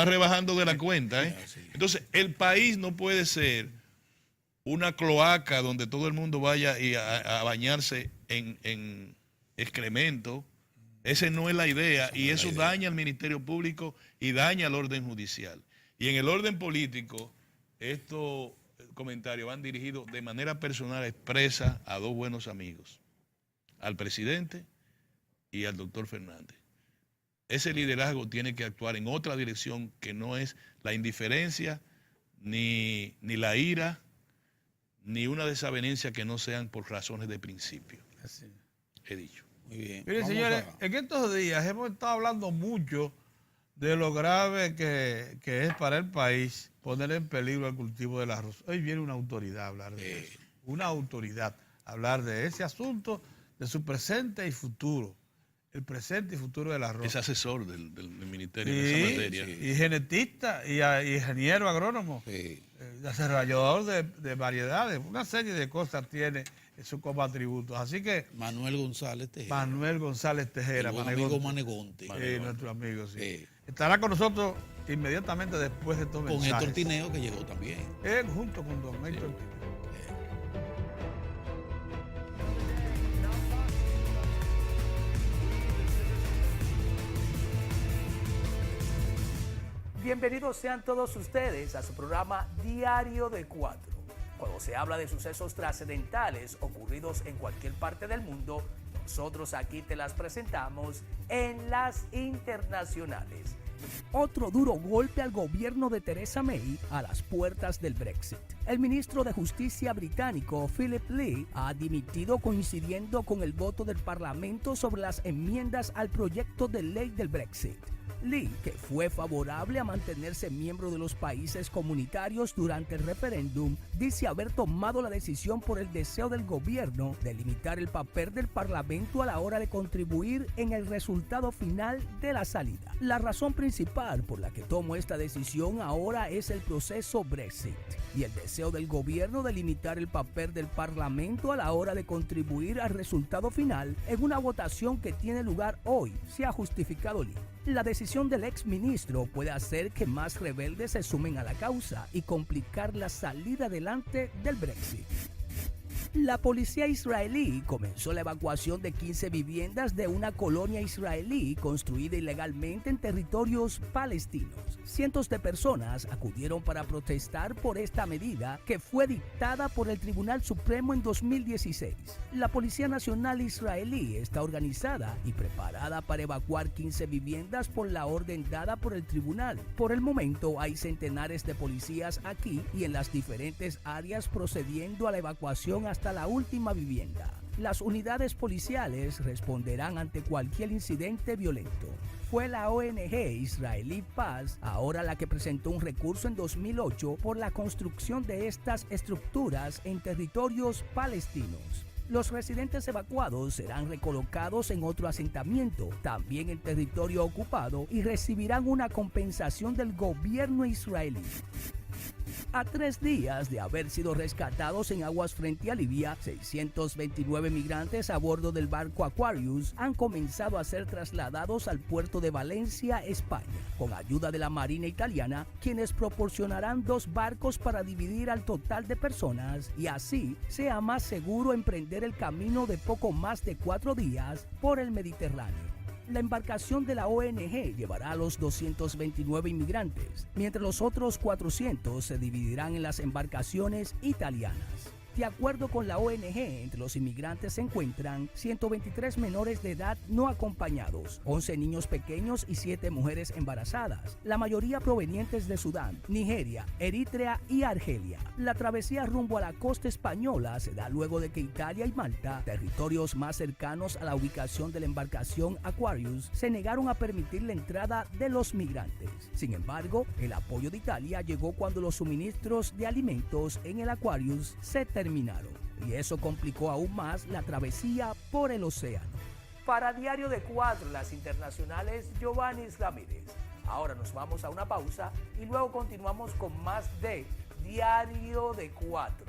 rebajando de la cuenta. Entonces, el país no puede ser una cloaca donde todo el mundo vaya a bañarse en excremento. Esa no es la idea y eso daña al Ministerio Público y daña al orden judicial. Y en el orden político, esto, comentarios van dirigidos de manera personal expresa a dos buenos amigos, al presidente y al doctor Fernández. Ese liderazgo tiene que actuar en otra dirección que no es la indiferencia, ni la ira, ni una desavenencia que no sean por razones de principio. Así. He dicho. Muy bien. Miren, señores, en estos días hemos estado hablando mucho de lo grave que es para el país poner en peligro el cultivo del arroz. Hoy viene una autoridad a hablar de eso. Una autoridad a hablar de ese asunto, de su presente y futuro. El presente y futuro del arroz. Es asesor del ministerio en esa materia. Y genetista y ingeniero agrónomo. Desarrollador de variedades. Una serie de cosas tiene eso como atributos. Así que Manuel González Tejera. Manuel González Tejera. El amigo Manegonte. Nuestro amigo, sí. Estará con nosotros inmediatamente después de estos mensajes. Con Héctor Tineo, que llegó también. Él junto con don Héctor Tineo. Bienvenidos sean todos ustedes a su programa Diario de Cuatro. Cuando se habla de sucesos trascendentales ocurridos en cualquier parte del mundo, nosotros aquí te las presentamos en las internacionales. Otro duro golpe al gobierno de Theresa May a las puertas del Brexit. El ministro de Justicia británico Philip Lee ha dimitido coincidiendo con el voto del Parlamento sobre las enmiendas al proyecto de ley del Brexit. Lee, que fue favorable a mantenerse miembro de los países comunitarios durante el referéndum, dice haber tomado la decisión por el deseo del gobierno de limitar el papel del Parlamento a la hora de contribuir en el resultado final de la salida. La razón principal por la que tomo esta decisión ahora es el proceso Brexit y el deseo del gobierno de limitar el papel del Parlamento a la hora de contribuir al resultado final en una votación que tiene lugar hoy, se ha justificado Lee. La decisión del exministro puede hacer que más rebeldes se sumen a la causa y complicar la salida adelante del Brexit. La policía israelí comenzó la evacuación de 15 viviendas de una colonia israelí construida ilegalmente en territorios palestinos. Cientos de personas acudieron para protestar por esta medida que fue dictada por el Tribunal Supremo en 2016. La Policía Nacional israelí está organizada y preparada para evacuar 15 viviendas por la orden dada por el tribunal. Por el momento hay centenares de policías aquí y en las diferentes áreas procediendo a la evacuación hasta la última vivienda. Las unidades policiales responderán ante cualquier incidente violento. Fue la ONG israelí Paz ahora la que presentó un recurso en 2008 por la construcción de estas estructuras en territorios palestinos. Los residentes evacuados serán recolocados en otro asentamiento, también en territorio ocupado, y recibirán una compensación del gobierno israelí. A 3 días de haber sido rescatados en aguas frente a Libia, 629 migrantes a bordo del barco Aquarius han comenzado a ser trasladados al puerto de Valencia, España, con ayuda de la Marina italiana, quienes proporcionarán 2 barcos para dividir al total de personas y así sea más seguro emprender el camino de poco más de 4 días por el Mediterráneo. La embarcación de la ONG llevará a los 229 inmigrantes, mientras los otros 400 se dividirán en las embarcaciones italianas. De acuerdo con la ONG, entre los inmigrantes se encuentran 123 menores de edad no acompañados, 11 niños pequeños y 7 mujeres embarazadas, la mayoría provenientes de Sudán, Nigeria, Eritrea y Argelia. La travesía rumbo a la costa española se da luego de que Italia y Malta, territorios más cercanos a la ubicación de la embarcación Aquarius, se negaron a permitir la entrada de los migrantes. Sin embargo, el apoyo de Italia llegó cuando los suministros de alimentos en el Aquarius se terminaron, y eso complicó aún más la travesía por el océano. Para Diario de Cuatro, las internacionales, Giovanni Ramírez. Ahora nos vamos a una pausa y luego continuamos con más de Diario de Cuatro.